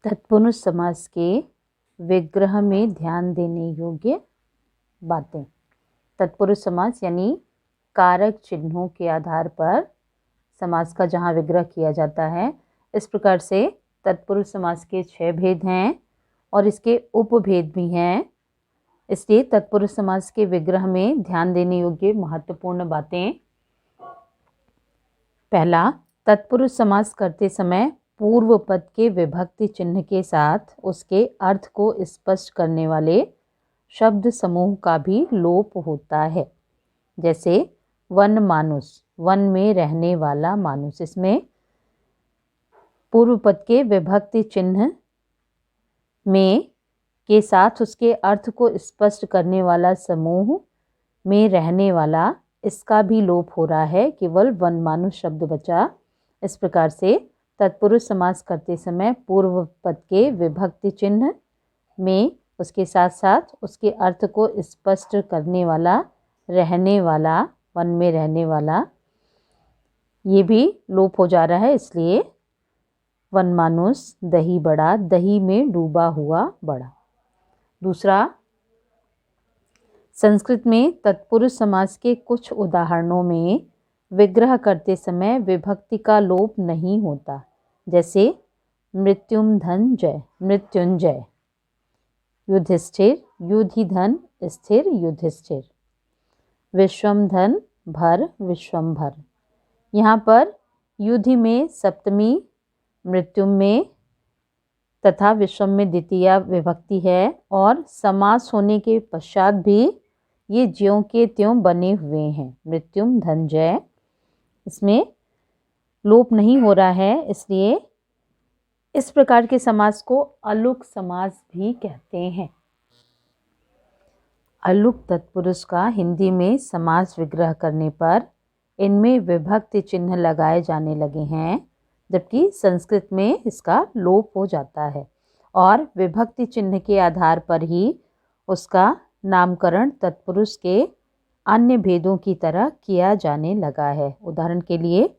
तत्पुरुष समास के विग्रह में ध्यान देने योग्य बातें। तत्पुरुष समास यानी कारक चिन्हों के आधार पर समास का जहाँ विग्रह किया जाता है। इस प्रकार से तत्पुरुष समास के 6 भेद हैं और इसके उपभेद भी हैं। इसलिए तत्पुरुष समास के विग्रह में ध्यान देने योग्य महत्वपूर्ण बातें। पहला, तत्पुरुष समास करते समय पूर्व पद के विभक्ति चिन्ह के साथ उसके अर्थ को स्पष्ट करने वाले शब्द समूह का भी लोप होता है। जैसे वन मानुष, वन में रहने वाला मानुष, इसमें पूर्व पद के विभक्ति चिन्ह में के साथ उसके अर्थ को स्पष्ट करने वाला समूह में रहने वाला, इसका भी लोप हो रहा है, केवल वन मानुष शब्द बचा। इस प्रकार से तत्पुरुष समास करते समय पूर्व पद के विभक्ति चिन्ह में उसके साथ साथ उसके अर्थ को स्पष्ट करने वाला रहने वाला, वन में रहने वाला, ये भी लोप हो जा रहा है। इसलिए वन मानुष दही बड़ा, दही में डूबा हुआ बड़ा। दूसरा, संस्कृत में तत्पुरुष समास के कुछ उदाहरणों में विग्रह करते समय विभक्ति का लोप नहीं होता। जैसे मृत्युंधन मृत्युंजय, युधिष्ठिर युधिधन स्थिर युधिष्ठिर, विश्वमधन भर विश्वम्भर। यहाँ पर युधि में सप्तमी, मृत्युम में तथा विश्वम में द्वितीया विभक्ति है और समास होने के पश्चात भी ये ज्यों के त्यों बने हुए हैं। मृत्युम धनजय, इसमें लोप नहीं हो रहा है। इसलिए इस प्रकार के समास को अलुक समास भी कहते हैं। अलुक तत्पुरुष का हिंदी में समास विग्रह करने पर इनमें विभक्ति चिन्ह लगाए जाने लगे हैं, जबकि संस्कृत में इसका लोप हो जाता है और विभक्ति चिन्ह के आधार पर ही उसका नामकरण तत्पुरुष के अन्य भेदों की तरह किया जाने लगा है। उदाहरण के लिए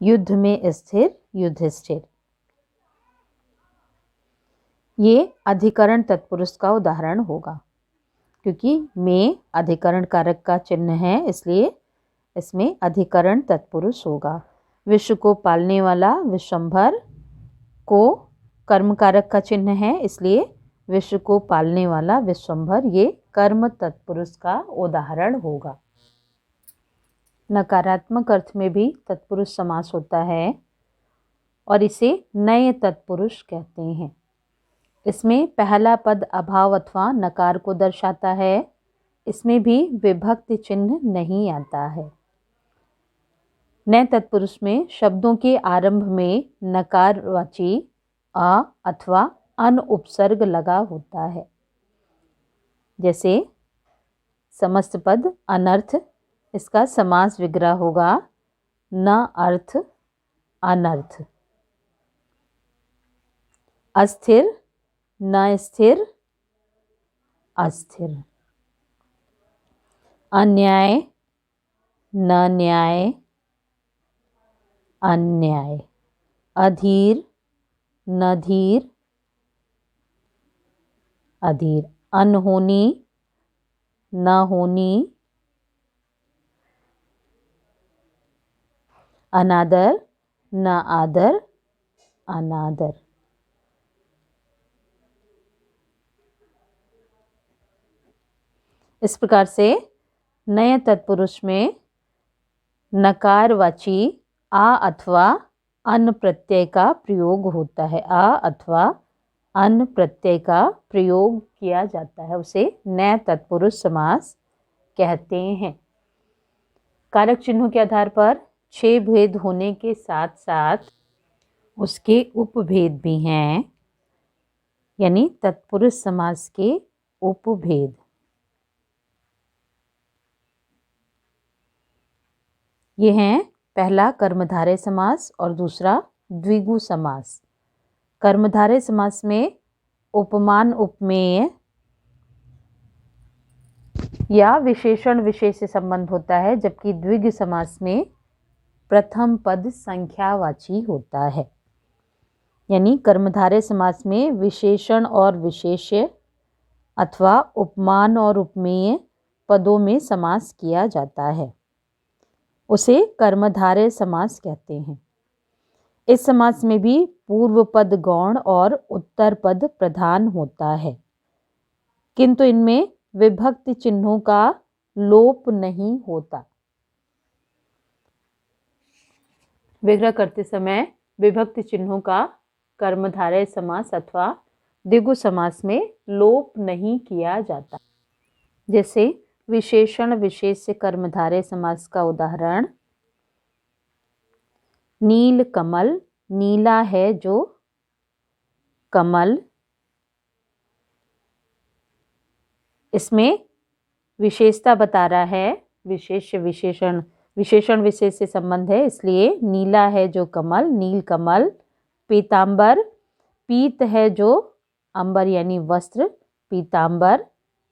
युद्ध में स्थिर युधिष्ठिर, ये अधिकरण तत्पुरुष का उदाहरण होगा, क्योंकि में अधिकरण कारक का चिन्ह है, इसलिए इसमें अधिकरण तत्पुरुष होगा। विश्व को पालने वाला विश्वम्भर को कर्म कारक का चिन्ह है, इसलिए विश्व को पालने वाला विश्वम्भर ये कर्म तत्पुरुष का उदाहरण होगा। नकारात्मक अर्थ में भी तत्पुरुष समास होता है और इसे नए तत्पुरुष कहते हैं। इसमें पहला पद अभाव अथवा नकार को दर्शाता है। इसमें भी विभक्ति चिन्ह नहीं आता है। नए तत्पुरुष में शब्दों के आरंभ में नकारवाची अ अथवा अन उपसर्ग लगा होता है। जैसे समस्त पद अनर्थ, इसका समास विग्रह होगा न अर्थ अनर्थ। अस्थिर न स्थिर अस्थिर। अन्याय न न्याय अन्याय। अधीर न धीर अधीर। अनहोनी न होनी अनादर न आदर अनादर। इस प्रकार से नए तत्पुरुष में नकारवाची आ अथवा अन प्रत्यय का प्रयोग होता है। आ अथवा अन प्रत्यय का प्रयोग किया जाता है, उसे नए तत्पुरुष समास कहते हैं। कारक चिन्हों के आधार पर 6 भेद होने के साथ साथ उसके उपभेद भी हैं, यानी तत्पुरुष समास के उपभेद। ये हैं, पहला कर्मधारय समास और दूसरा द्विगु समास। कर्मधारय समास में उपमान उपमेय या विशेषण विशेष से संबंध होता है, जबकि द्विगु समास में प्रथम पद संख्यावाची होता है। यानी कर्मधारय समास में विशेषण और विशेष्य अथवा उपमान और उपमेय पदों में समास किया जाता है, उसे कर्मधारय समास कहते हैं। इस समास में भी पूर्व पद गौण और उत्तर पद प्रधान होता है, किंतु इनमें विभक्ति चिन्हों का लोप नहीं होता। विग्रह करते समय विभक्ति चिन्हों का कर्मधारय समास अथवा द्विगु समास में लोप नहीं किया जाता। जैसे विशेषण विशेष्य कर्मधारय समास का उदाहरण, नील कमल, नीला है जो कमल। इसमें विशेषता बता रहा है, विशेषण विशेष से संबंध है, इसलिए नीला है जो कमल, नील कमल। पीतांबर, पीत है जो अंबर यानी वस्त्र, पीतांबर।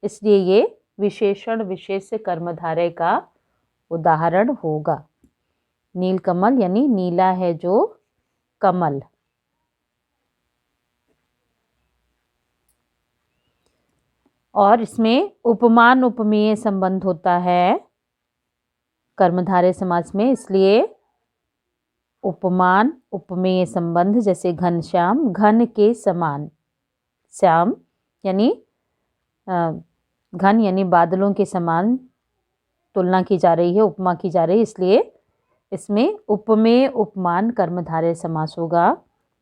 इसलिए ये विशेषण विशेष कर्मधारय का उदाहरण होगा। नीलकमल यानी नीला है जो कमल। और इसमें उपमान उपमेय संबंध होता है कर्मधारय समास में, इसलिए उपमान उपमेय संबंध, जैसे घनश्याम, घन के समान। श्याम यानी घन यानी बादलों के समान तुलना की जा रही है, उपमा की जा रही है, इसलिए इसमें उपमेय उपमान कर्मधारय समास होगा।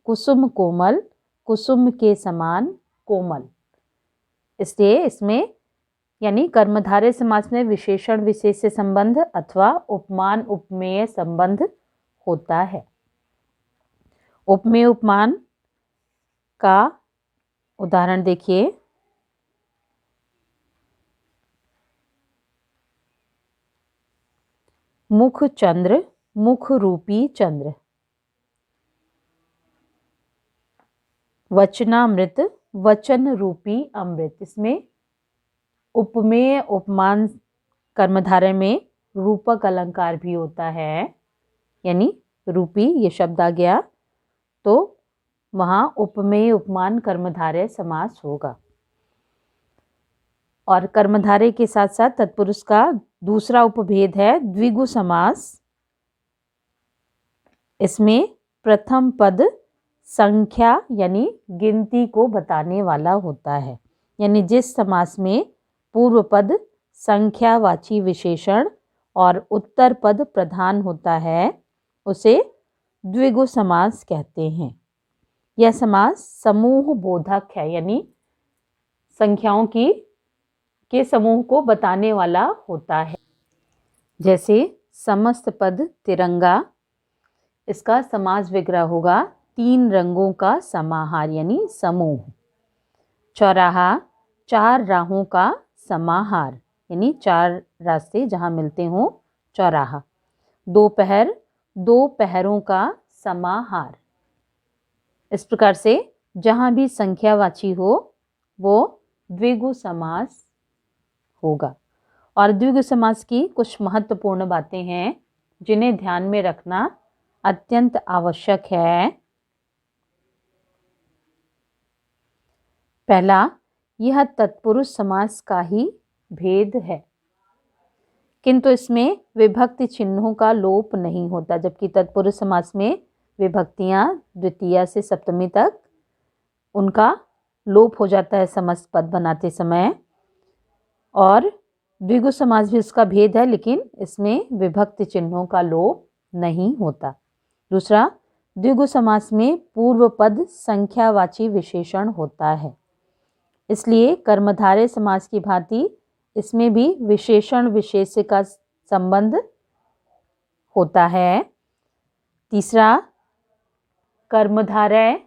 कुसुम कोमल, कुसुम के समान कोमल। इसलिए इसमें यानी कर्मधारय समास में विशेषण विशेष से संबंध अथवा उपमान उपमेय संबंध होता है। उपमेय उपमान का उदाहरण देखिए, मुख चंद्र, मुख रूपी चंद्र। वचनामृत, वचन रूपी अमृत। इसमें उपमेय उपमान कर्मधारय में रूपक अलंकार भी होता है, यानी रूपी ये शब्द आ गया तो वहाँ उपमेय उपमान कर्मधारय समास होगा। और कर्मधारय के साथ साथ तत्पुरुष का दूसरा उपभेद है द्विगु समास। इसमें प्रथम पद संख्या यानी गिनती को बताने वाला होता है, यानी जिस समास में पूर्व पद संख्यावाची विशेषण और उत्तर पद प्रधान होता है उसे द्विगु समास कहते हैं। यह समास समूह बोधक है, यानी संख्याओं के समूह को बताने वाला होता है। जैसे समस्त पद तिरंगा, इसका समास विग्रह होगा तीन रंगों का समाहार यानी समूह। चौराहा, चार राहों का समाहार यानी चार रास्ते जहां मिलते हो चौराहा। दोपहर, दो पहरों का समाहार। इस प्रकार से जहां भी संख्यावाची हो वो द्विगु समास होगा। और द्विगु समास की कुछ महत्वपूर्ण बातें हैं जिन्हें ध्यान में रखना अत्यंत आवश्यक है। पहला, यह तत्पुरुष समास का ही भेद है, किंतु इसमें विभक्ति चिन्हों का लोप नहीं होता, जबकि तत्पुरुष समास में विभक्तियां द्वितीया से सप्तमी तक उनका लोप हो जाता है समस्त पद बनाते समय। और द्विगु समास भी उसका भेद है, लेकिन इसमें विभक्ति चिन्हों का लोप नहीं होता। दूसरा, द्विगु समास में पूर्व पद संख्यावाची विशेषण होता है, इसलिए कर्मधारय समास की भांति इसमें भी विशेषण विशेष्य का संबंध होता है। तीसरा, कर्मधारय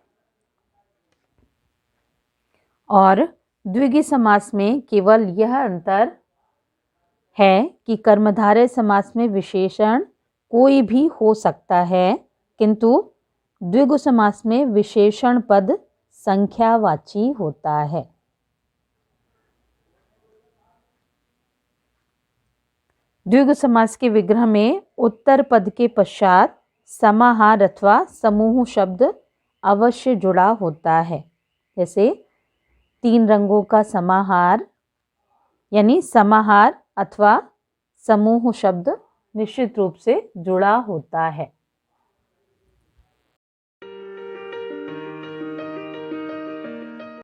और द्विगु समास में केवल यह अंतर है कि कर्मधारय समास में विशेषण कोई भी हो सकता है, किंतु द्विगु समास में विशेषण पद संख्यावाची होता है। द्विगु समास के विग्रह में उत्तर पद के पश्चात समाहार अथवा समूह शब्द अवश्य जुड़ा होता है। जैसे 3 रंगों का समाहार यानी समाहार अथवा समूह शब्द निश्चित रूप से जुड़ा होता है।